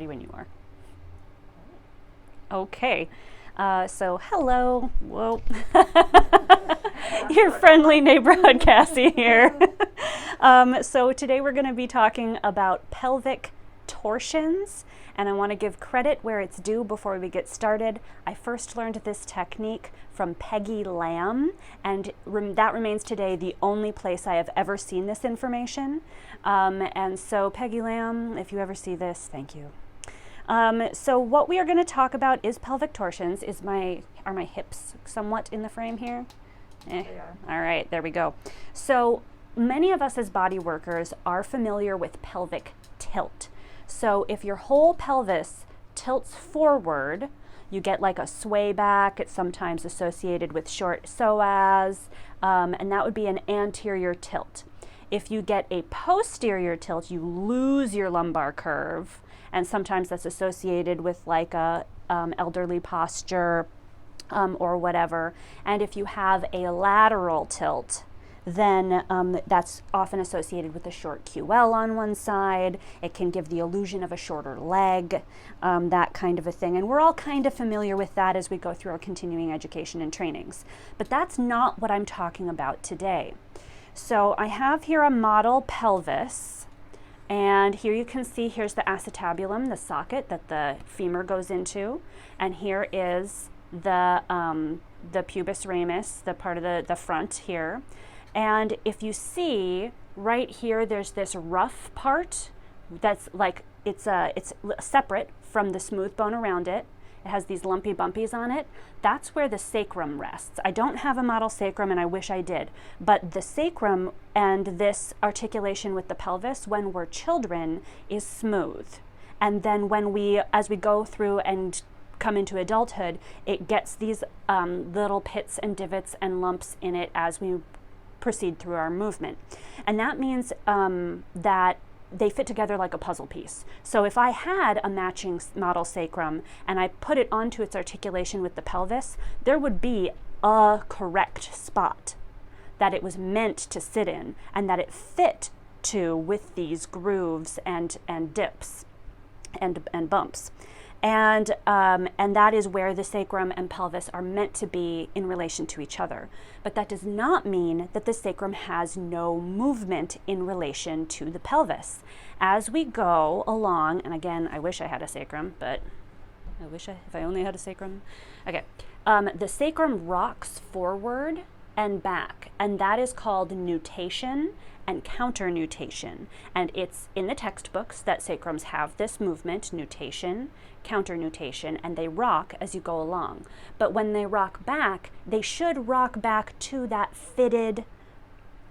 ready when you are. Okay. So hello. Whoa. Your friendly neighborhood Cassie here. So today we're going to be talking about pelvic torsions, and I want to give credit where it's due before we get started. I first learned this technique from Peggy Lamb, and that remains today the only place I have ever seen this information. And so Peggy Lamb, if you ever see this, thank you. So what we are going to talk about is pelvic torsions. Are my hips somewhat in the frame here? All right, there we go. So many of us as body workers are familiar with pelvic tilt. So if your whole pelvis tilts forward, you get like a sway back. It's sometimes associated with short psoas, and that would be an anterior tilt. If you get a posterior tilt, you lose your lumbar curve, and sometimes that's associated with like a elderly posture or whatever. And if you have a lateral tilt, then that's often associated with a short QL on one side. It can give the illusion of a shorter leg, that kind of a thing. And we're all kind of familiar with that as we go through our continuing education and trainings. But that's not what I'm talking about today. So I have here a model pelvis, and here you can see here's the acetabulum, the socket that the femur goes into, and here is the pubis ramus, the part of the front here. And if you see right here, there's this rough part that's like it's separate from the smooth bone around it. It has these lumpy bumpies on it. That's where the sacrum rests. I don't have a model sacrum, and I wish I did, but the sacrum and this articulation with the pelvis when we're children is smooth. And then as we go through and come into adulthood, it gets these little pits and divots and lumps in it as we proceed through our movement. And that means that they fit together like a puzzle piece. So if I had a matching model sacrum and I put it onto its articulation with the pelvis, there would be a correct spot that it was meant to sit in and that it fit to with these grooves and dips and bumps. And that is where the sacrum and pelvis are meant to be in relation to each other. But that does not mean that the sacrum has no movement in relation to the pelvis. As we go along, and again, I wish I had a sacrum, but if I only had a sacrum. Okay, the sacrum rocks forward and back, and that is called nutation and counternutation. And it's in the textbooks that sacrums have this movement, nutation, counternutation, and they rock as you go along. But when they rock back, they should rock back to that fitted,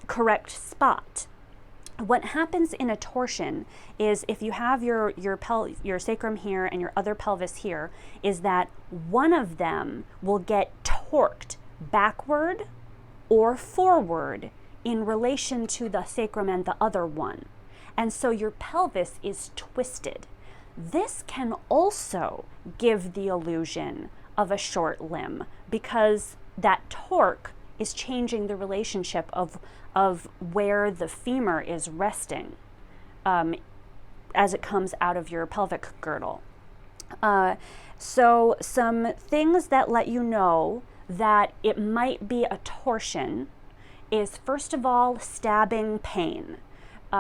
correct spot. What happens in a torsion is if you have your sacrum here and your other pelvis here, is that one of them will get torqued backward or forward in relation to the sacrum and the other one. And so your pelvis is twisted. This can also give the illusion of a short limb because that torque is changing the relationship of where the femur is resting as it comes out of your pelvic girdle. So some things that let you know that it might be a torsion is, first of all, stabbing pain.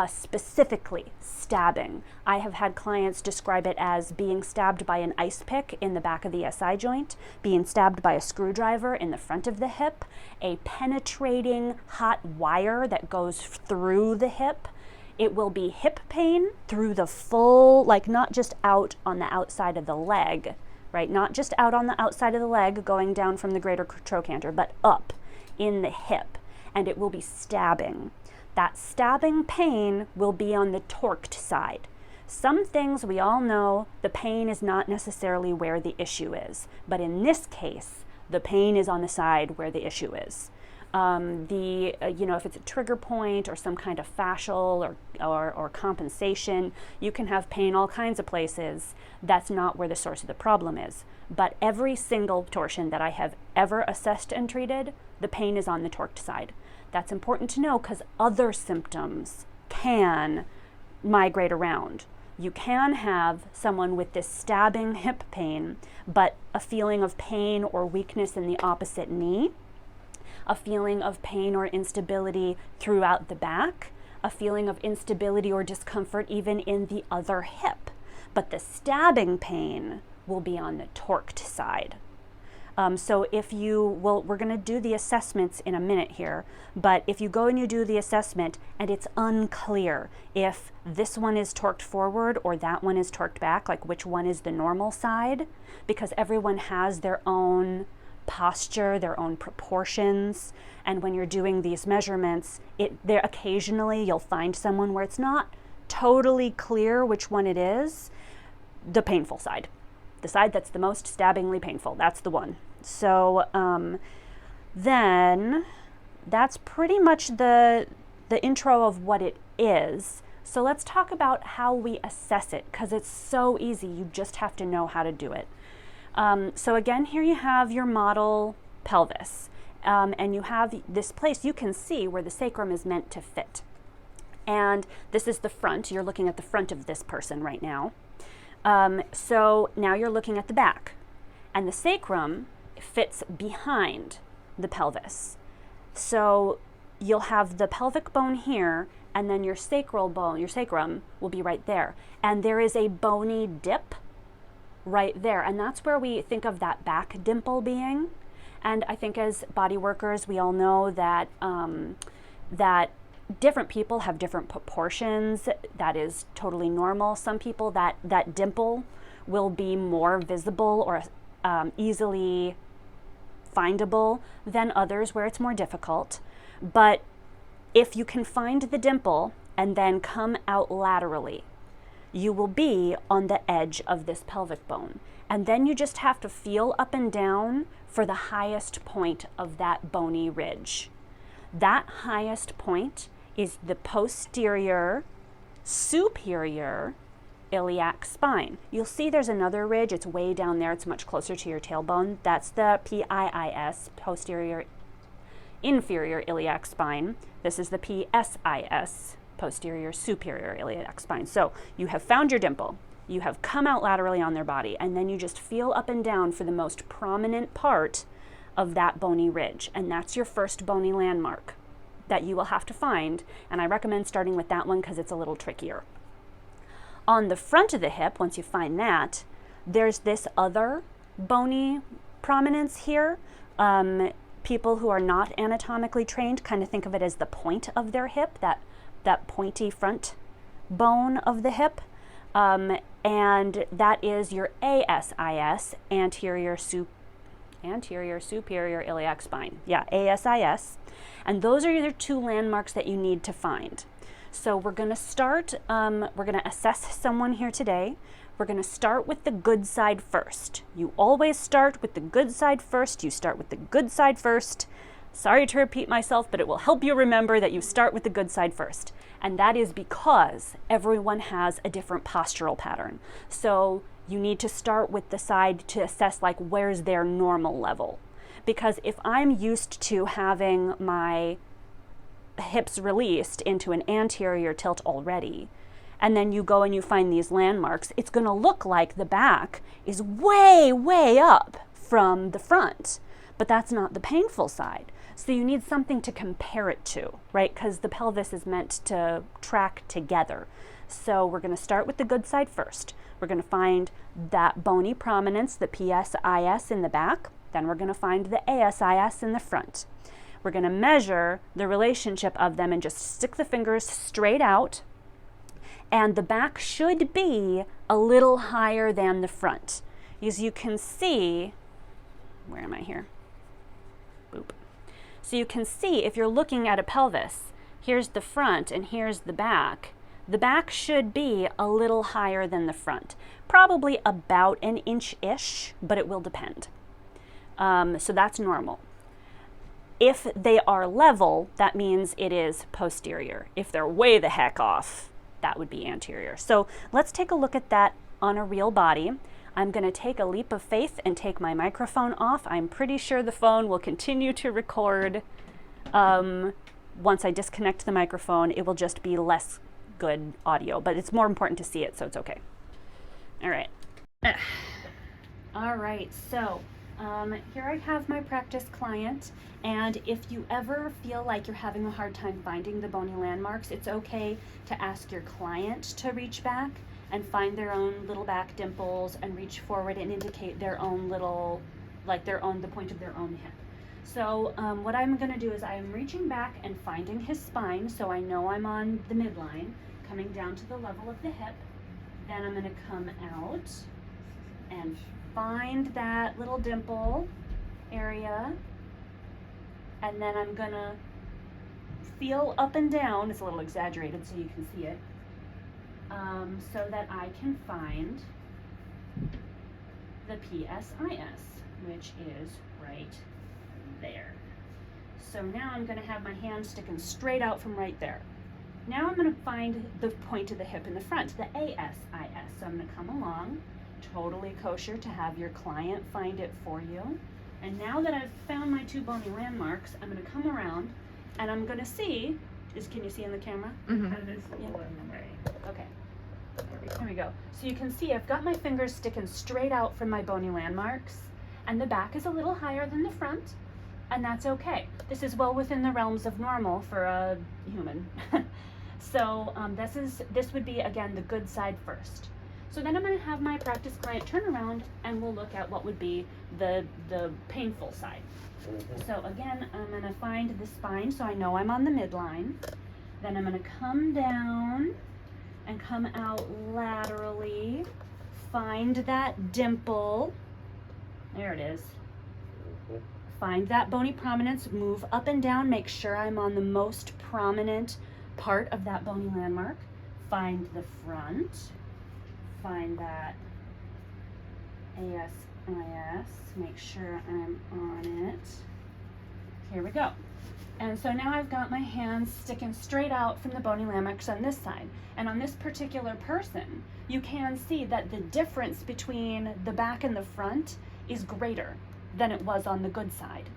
Specifically stabbing. I have had clients describe it as being stabbed by an ice pick in the back of the SI joint, being stabbed by a screwdriver in the front of the hip, a penetrating hot wire that goes through the hip. It will be hip pain through the full, like not just out on the outside of the leg, right? Not just out on the outside of the leg going down from the greater trochanter, but up in the hip, and it will be stabbing. That stabbing pain will be on the torqued side. Some things we all know, the pain is not necessarily where the issue is, but in this case, the pain is on the side where the issue is. If it's a trigger point or some kind of fascial or compensation, you can have pain all kinds of places. That's not where the source of the problem is. But every single torsion that I have ever assessed and treated, the pain is on the torqued side. That's important to know because other symptoms can migrate around. You can have someone with this stabbing hip pain, but a feeling of pain or weakness in the opposite knee, a feeling of pain or instability throughout the back, a feeling of instability or discomfort even in the other hip. But the stabbing pain will be on the torqued side. So if we're going to do the assessments in a minute here, but if you go and you do the assessment and it's unclear if this one is torqued forward or that one is torqued back, like which one is the normal side, because everyone has their own posture, their own proportions, and when you're doing these measurements, there occasionally you'll find someone where it's not totally clear which one it is. The painful side, the side that's the most stabbingly painful, that's the one. So then that's pretty much the intro of what it is. So let's talk about how we assess it, because it's so easy. You just have to know how to do it. So again, here you have your model pelvis, and you have this place you can see where the sacrum is meant to fit. And this is the front. You're looking at the front of this person right now. So now you're looking at the back, and the sacrum fits behind the pelvis. So you'll have the pelvic bone here, and then your sacral bone, your sacrum, will be right there. And there is a bony dip right there, and that's where we think of that back dimple being. And I think as body workers, we all know that that different people have different proportions. That is totally normal. Some people that dimple will be more visible or easily findable than others where it's more difficult. But if you can find the dimple and then come out laterally, you will be on the edge of this pelvic bone. And then you just have to feel up and down for the highest point of that bony ridge. That highest point is the posterior superior iliac spine. You'll see there's another ridge. It's way down there. It's much closer to your tailbone. That's the PIIS, posterior inferior iliac spine. This is the PSIS, posterior superior iliac spine. So you have found your dimple. You have come out laterally on their body, and then you just feel up and down for the most prominent part of that bony ridge. And that's your first bony landmark that you will have to find. And I recommend starting with that one because it's a little trickier. On the front of the hip, once you find that, there's this other bony prominence here. People who are not anatomically trained kind of think of it as the point of their hip, that pointy front bone of the hip. And that is your ASIS, anterior superior iliac spine. Yeah, ASIS. And those are your two landmarks that you need to find. So we're going to start, we're going to assess someone here today. We're going to start with the good side first. You always start with the good side first. You start with the good side first. Sorry to repeat myself, but it will help you remember that you start with the good side first. And that is because everyone has a different postural pattern. So you need to start with the side to assess like where's their normal level. Because if I'm used to having my hips released into an anterior tilt already, and then you go and you find these landmarks, it's going to look like the back is way, way up from the front, but that's not the painful side. So you need something to compare it to, right? Because the pelvis is meant to track together. So we're going to start with the good side first. We're going to find that bony prominence, the PSIS in the back. Then we're going to find the ASIS in the front. We're going to measure the relationship of them and just stick the fingers straight out. And the back should be a little higher than the front. As you can see, where am I here? Boop. So you can see if you're looking at a pelvis, here's the front and here's the back. The back should be a little higher than the front. Probably about an inch-ish, but it will depend. So that's normal. If they are level, that means it is posterior. If they're way the heck off, that would be anterior. So let's take a look at that on a real body. I'm going to take a leap of faith and take my microphone off. I'm pretty sure the phone will continue to record. Once I disconnect the microphone, it will just be less good audio, but it's more important to see it, so it's okay. All right. All right, so here I have my practice client, and if you ever feel like you're having a hard time finding the bony landmarks, it's okay to ask your client to reach back and find their own little back dimples and reach forward and indicate their own little, like the point of their own hip. So what I'm going to do is I'm reaching back and finding his spine, so I know I'm on the midline, coming down to the level of the hip. Then I'm going to come out and find that little dimple area, and then I'm going to feel up and down. It's a little exaggerated so you can see it, so that I can find the PSIS, which is right there. So now I'm going to have my hand sticking straight out from right there. Now I'm going to find the point of the hip in the front, the ASIS. So I'm going to come along, totally kosher to have your client find it for you. And now that I've found my two bony landmarks, I'm going to come around and I'm going to see, can you see in the camera? Mm-hmm. Okay. There we go. So you can see I've got my fingers sticking straight out from my bony landmarks, and the back is a little higher than the front, and that's okay. This is well within the realms of normal for a human. So this would be, again, the good side first. So then I'm going to have my practice client turn around and we'll look at what would be the painful side. So again, I'm going to find the spine so I know I'm on the midline. Then I'm going to come down and come out laterally, find that dimple. There it is. Find that bony prominence, move up and down, make sure I'm on the most prominent part of that bony landmark. Find the front, find that ASIS, make sure I'm on it. Here we go. And so now I've got my hands sticking straight out from the bony landmarks on this side. And on this particular person, you can see that the difference between the back and the front is greater than it was on the good side.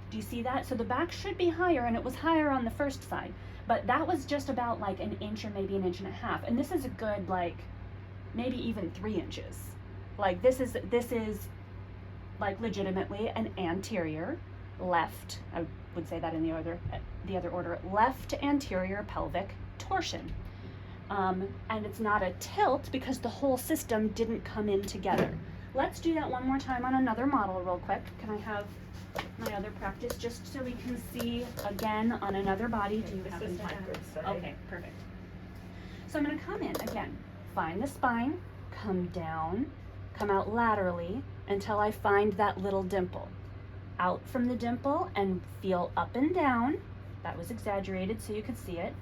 Do you see that? So the back should be higher, and it was higher on the first side, but that was just about like an inch or maybe an inch and a half. And this is a good, like, maybe even 3 inches. Like this is like legitimately an anterior left, I would say that in the other order, left anterior pelvic torsion. And it's not a tilt because the whole system didn't come in together. Let's do that one more time on another model real quick. Can I have my other practice just so we can see again on another body? Do you have any time? Okay, perfect. So I'm going to come in again, find the spine, come down, come out laterally until I find that little dimple. Out from the dimple and feel up and down. That was exaggerated so you could see it.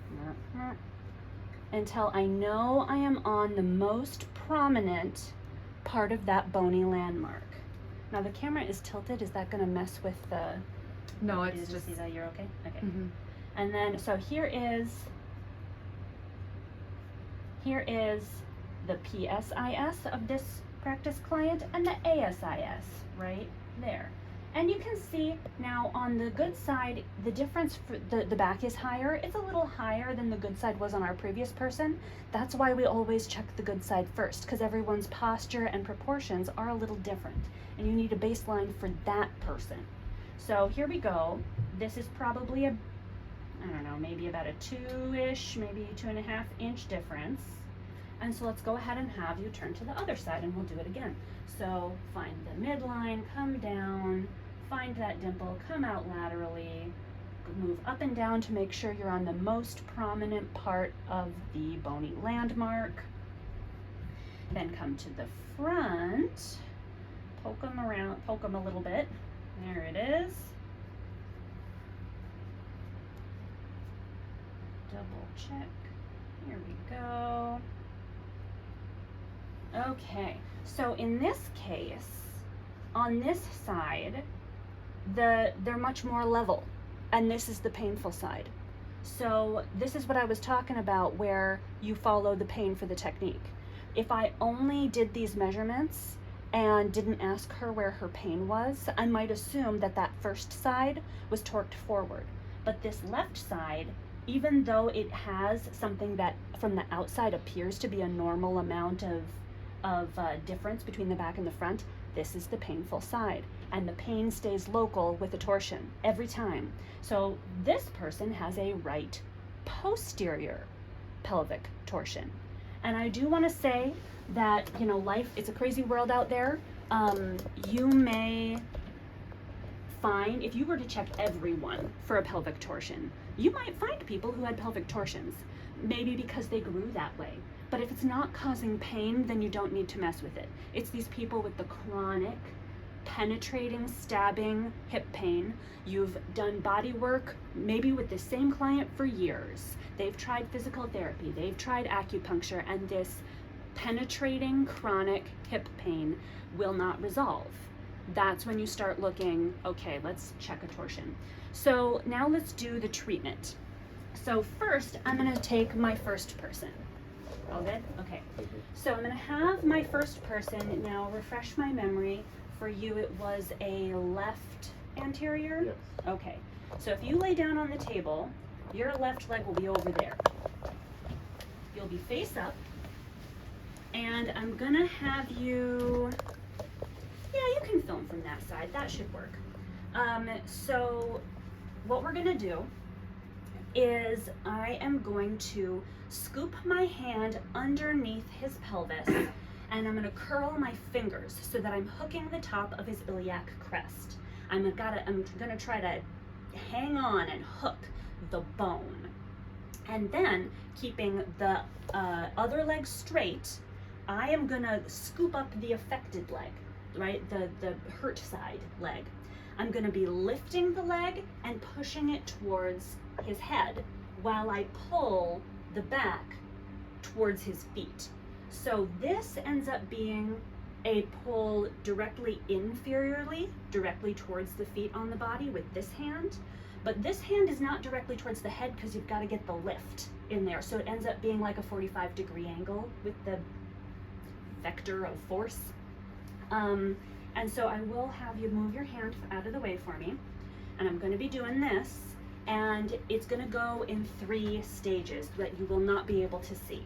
Until I know I am on the most prominent part of that bony landmark. Now the camera is tilted. Is that going to mess with the... No, it's just... See that? You're okay? Okay. Mm-hmm. And then, so here is the PSIS of this practice client and the ASIS right there. And you can see now on the good side, the difference for the back is higher. It's a little higher than the good side was on our previous person. That's why we always check the good side first, because everyone's posture and proportions are a little different. And you need a baseline for that person. So here we go. This is probably a, I don't know, maybe about a 2-ish, maybe 2.5 inch difference. And so let's go ahead and have you turn to the other side and we'll do it again. So find the midline, come down, find that dimple, come out laterally, move up and down to make sure you're on the most prominent part of the bony landmark. Then come to the front, poke them around, poke them a little bit. There it is. Double check. Here we go. Okay, so in this case, on this side, they're much more level, and this is the painful side. So this is what I was talking about, where you follow the pain for the technique. If I only did these measurements and didn't ask her where her pain was, I might assume that that first side was torqued forward. But this left side even though it has something that from the outside appears to be a normal amount of difference between the back and the front, this is the painful side. And the pain stays local with the torsion every time. So this person has a right posterior pelvic torsion. And I do want to say that, you know, life, it's a crazy world out there. You may find, if you were to check everyone for a pelvic torsion, you might find people who had pelvic torsions, maybe because they grew that way. But if it's not causing pain, then you don't need to mess with it. It's these people with the chronic, penetrating, stabbing hip pain. You've done body work, maybe with the same client for years. They've tried physical therapy, they've tried acupuncture, and this penetrating chronic hip pain will not resolve. That's when you start looking, okay, let's check a torsion. So now let's do the treatment. So first, I'm gonna take my first person. All good? Okay. So I'm gonna have my first person now refresh my memory. For you, it was a left anterior? Yes. Okay. So if you lay down on the table, your left leg will be over there. You'll be face up, and I'm gonna have you, yeah, you can film from that side. That should work. So what we're gonna do is I am going to scoop my hand underneath his pelvis, and I'm gonna curl my fingers so that I'm hooking the top of his iliac crest. I'm gonna try to hang on and hook the bone. And then, keeping the other leg straight, I am gonna scoop up the affected leg, right? The hurt side leg. I'm gonna be lifting the leg and pushing it towards his head while I pull the back towards his feet. So this ends up being a pull directly inferiorly, directly towards the feet on the body with this hand. But this hand is not directly towards the head because you've got to get the lift in there. So it ends up being like a 45-degree angle with the vector of force. And so I will have you move your hand out of the way for me. And I'm going to be doing this. And it's going to go in 3 stages that you will not be able to see.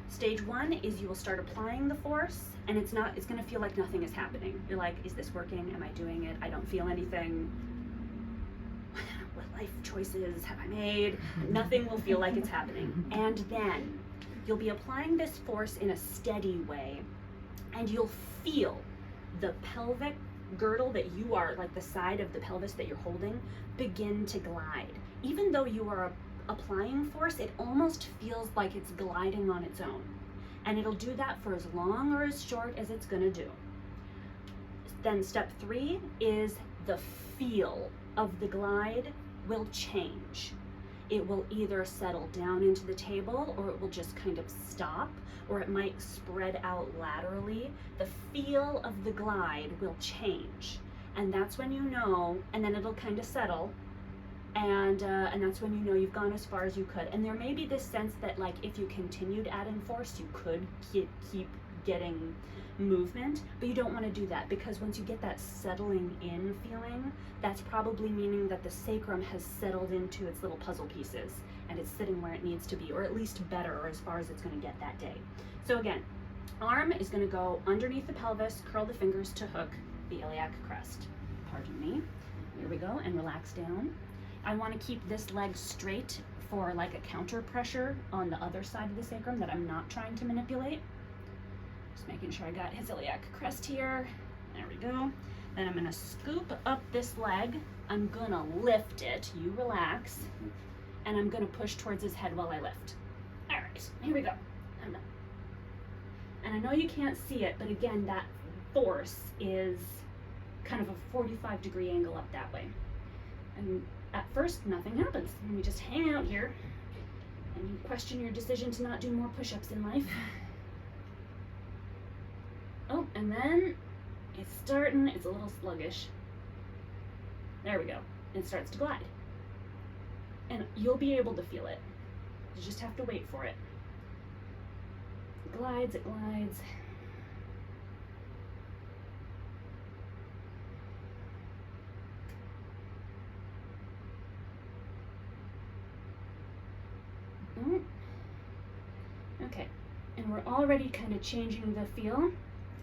Stage 1 is you will start applying the force, and it's going to feel like nothing is happening. You're like, is this working? Am I doing it? I don't feel anything. What life choices have I made? Nothing will feel like it's happening. And then you'll be applying this force in a steady way, and you'll feel the pelvic girdle that you are, like the side of the pelvis that you're holding, begin to glide. Even though you are applying force, it almost feels like it's gliding on its own. And it'll do that for as long or as short as it's gonna do. Then step 3 is the feel of the glide will change. It will either settle down into the table, or it will just kind of stop, or it might spread out laterally. The feel of the glide will change. And that's when you know, and then it'll kind of settle, and that's when you know you've gone as far as you could. And there may be this sense that, like, if you continued adding force, you could keep getting movement, but you don't want to do that, because once you get that settling in feeling, that's probably meaning that the sacrum has settled into its little puzzle pieces and it's sitting where it needs to be, or at least better, or as far as it's going to get that day. So again, arm is going to go underneath the pelvis, curl the fingers to hook the iliac crest. Pardon me. Here we go, and relax down. I want to keep this leg straight for like a counter pressure on the other side of the sacrum that I'm not trying to manipulate. Just making sure I got his iliac crest here. There we go. Then I'm gonna scoop up this leg. I'm gonna lift it, you relax, and I'm gonna push towards his head while I lift. All right, here we go. I'm done. And I know you can't see it, but again, that force is kind of a 45-degree angle up that way. And at first, nothing happens. And we just hang out here, and you question your decision to not do more push-ups in life. Oh, and then it's a little sluggish. There we go. It starts to glide. And you'll be able to feel it. You just have to wait for it. It glides, it glides. we're already kind of changing the feel.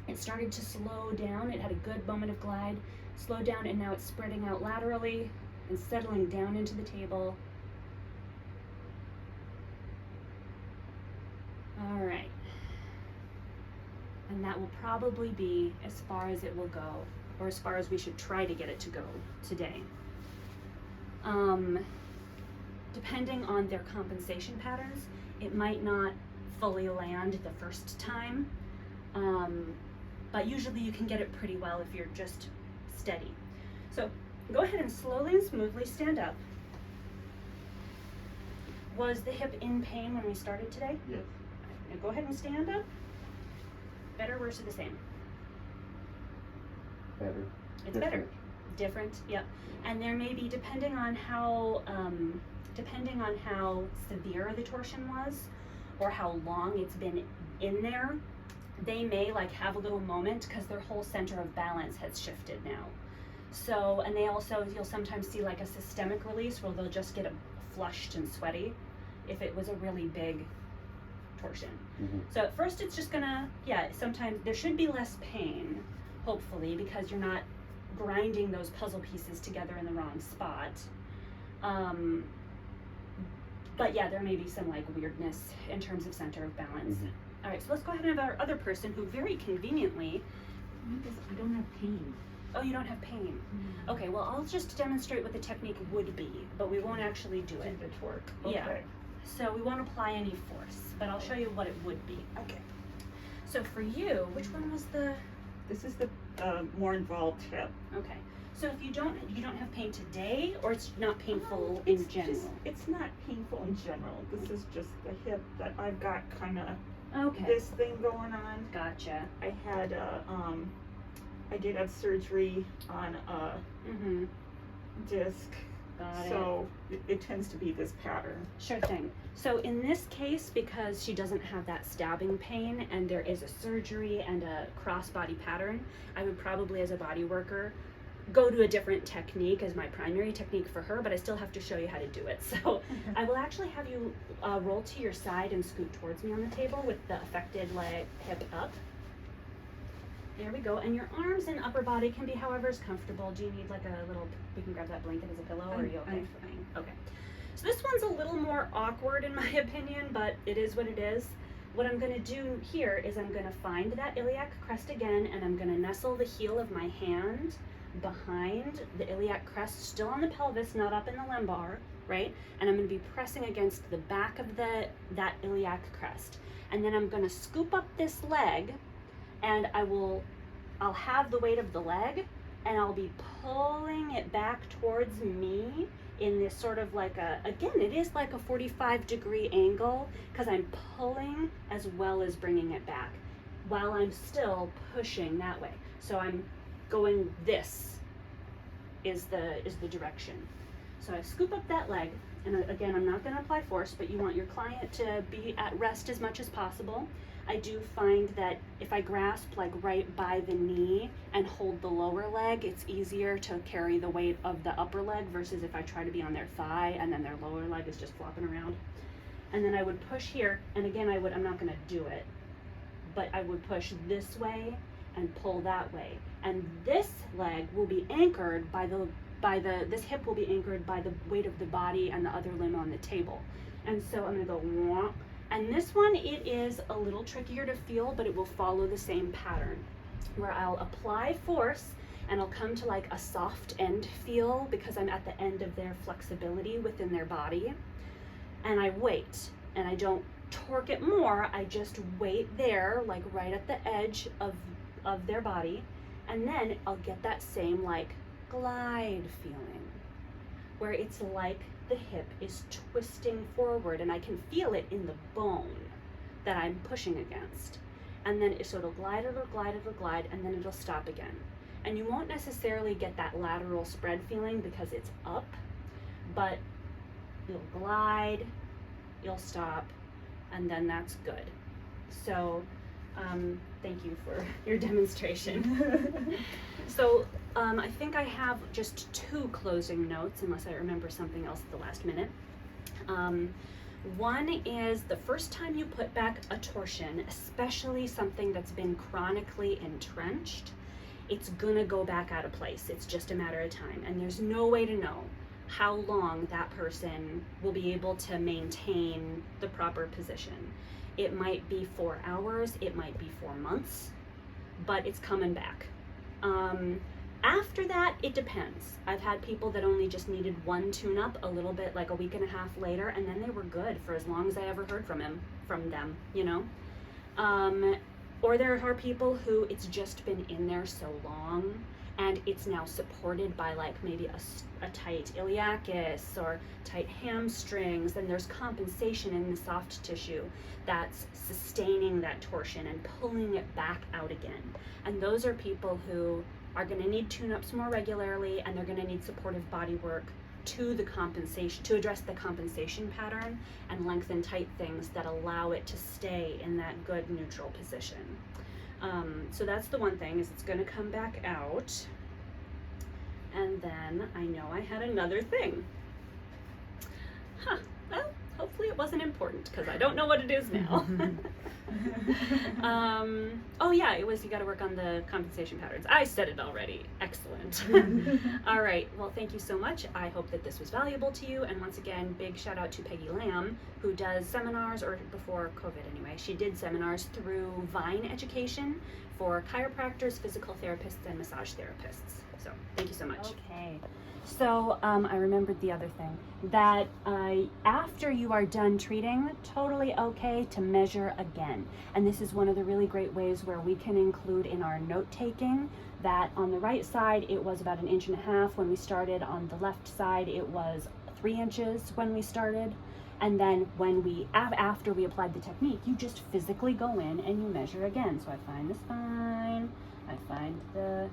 It started to slow down. It had a good moment of glide, slowed down, and now it's spreading out laterally and settling down into the table. All right. And that will probably be as far as it will go, or as far as we should try to get it to go today. Depending on their compensation patterns, it might not fully land the first time, but usually you can get it pretty well if you're just steady. So go ahead and slowly and smoothly stand up. Was the hip in pain when we started today? Yes. Now go ahead and stand up. Better, worse, or the same? Better. It's better. Different, yep. And there may be, depending on how severe the torsion was, or how long it's been in there, they may like have a little moment because their whole center of balance has shifted now. So, and they also, you'll sometimes see like a systemic release where they'll just get flushed and sweaty if it was a really big torsion. Mm-hmm. So at first it's just gonna, sometimes there should be less pain, hopefully, because you're not grinding those puzzle pieces together in the wrong spot. But yeah, there may be some like weirdness in terms of center of balance. Mm-hmm. All right, so let's go ahead and have our other person who very conveniently, I don't have pain. oh, you don't have pain. Mm. Okay, well, I'll just demonstrate what the technique would be, but we won't actually do it. Do the torque. Yeah. Okay. So we won't apply any force, but I'll show you what it would be. Okay. So for you, which one was the, This is the more involved hip. okay. So if you don't have pain today, or it's not painful It's in general? just- it's not painful in general. This is just the hip that I've got kind of Okay. this thing going on. Gotcha. I had I did have surgery on a Mm-hmm. disc, Got it. so it tends to be this pattern. Sure thing. So in this case, because she doesn't have that stabbing pain and there is a surgery and a cross-body pattern, I would probably, as a body worker, go to a different technique as my primary technique for her, but I still have to show you how to do it. So I will actually have you roll to your side and scoot towards me on the table with the affected leg, hip up. There we go. And your arms and upper body can be however is comfortable. Do you need like a little, we can grab that blanket as a pillow, or are you okay? I'm fine. Okay. So this one's a little more awkward in my opinion, but it is what it is. What I'm going to do here is I'm going to find that iliac crest again, and I'm going to nestle the heel of my hand behind the iliac crest, still on the pelvis, not up in the lumbar, right? And I'm going to be pressing against the back of that iliac crest. And then I'm going to scoop up this leg, and I'll have the weight of the leg, and I'll be pulling it back towards me in this sort of like again, it is like a 45-degree angle, because I'm pulling as well as bringing it back while I'm still pushing that way. So I'm going, this is the direction. So I scoop up that leg, and again, I'm not going to apply force, but you want your client to be at rest as much as possible. I do find that if I grasp like right by the knee and hold the lower leg, it's easier to carry the weight of the upper leg versus if I try to be on their thigh and then their lower leg is just flopping around. And then I would push here, and again, I'm not going to do it, but I would push this way and pull that way. And this leg will be anchored this hip will be anchored by the weight of the body and the other limb on the table. And so I'm going to go womp. And this one, it is a little trickier to feel, but it will follow the same pattern where I'll apply force and I'll come to like a soft end feel because I'm at the end of their flexibility within their body. And I wait, and I don't torque it more, I just wait there, like right at the edge of their body. And then I'll get that same like glide feeling where it's like the hip is twisting forward and I can feel it in the bone that I'm pushing against. And then so it'll glide, and then it'll stop again. And you won't necessarily get that lateral spread feeling because it's up, but you'll glide, you'll stop, and then that's good. So thank you for your demonstration. So I think I have just 2 closing notes, unless I remember something else at the last minute. One is the first time you put back a torsion, especially something that's been chronically entrenched, it's gonna go back out of place. It's just a matter of time. And there's no way to know how long that person will be able to maintain the proper position. It might be 4 hours, it might be 4 months, but it's coming back. After that, it depends. I've had people that only just needed one tune-up a little bit, like a week and a half later, and then they were good for as long as I ever heard from them, you know? Or there are people who it's just been in there so long, and it's now supported by like maybe a tight iliacus or tight hamstrings, and there's compensation in the soft tissue that's sustaining that torsion and pulling it back out again. And those are people who are going to need tune-ups more regularly, and they're going to need supportive body work to the compensation, to address the compensation pattern and lengthen tight things that allow it to stay in that good neutral position. So that's the one thing, is it's going to come back out. And then I know I had another thing. Well, hopefully it wasn't important, because I don't know what it is now. Oh yeah, it was, you got to work on the compensation patterns. I said it already. Excellent. All right, well, thank you so much. I hope that this was valuable to you. And once again, big shout out to Peggy Lamb, who does seminars, or before COVID anyway, she did seminars through Vine Education for chiropractors, physical therapists, and massage therapists. So thank you so much. Okay. So I remembered the other thing, that after you are done treating, totally okay to measure again. And this is one of the really great ways where we can include in our note taking that on the right side it was about 1.5 inches when we started. On the left side it was 3 inches when we started. And then when after we applied the technique, you just physically go in and you measure again. So I find the spine, I find the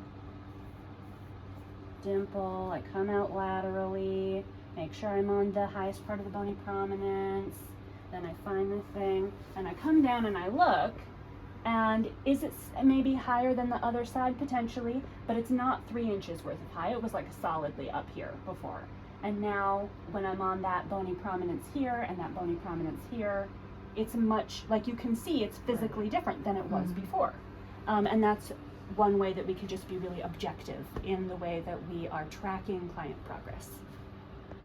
dimple, I come out laterally, make sure I'm on the highest part of the bony prominence, then I find the thing, and I come down and I look, and is it maybe higher than the other side? Potentially, but it's not 3 inches worth of high. It was like solidly up here before. And now when I'm on that bony prominence here and that bony prominence here, it's much, like you can see, it's physically different than it was before. And that's one way that we can just be really objective in the way that we are tracking client progress.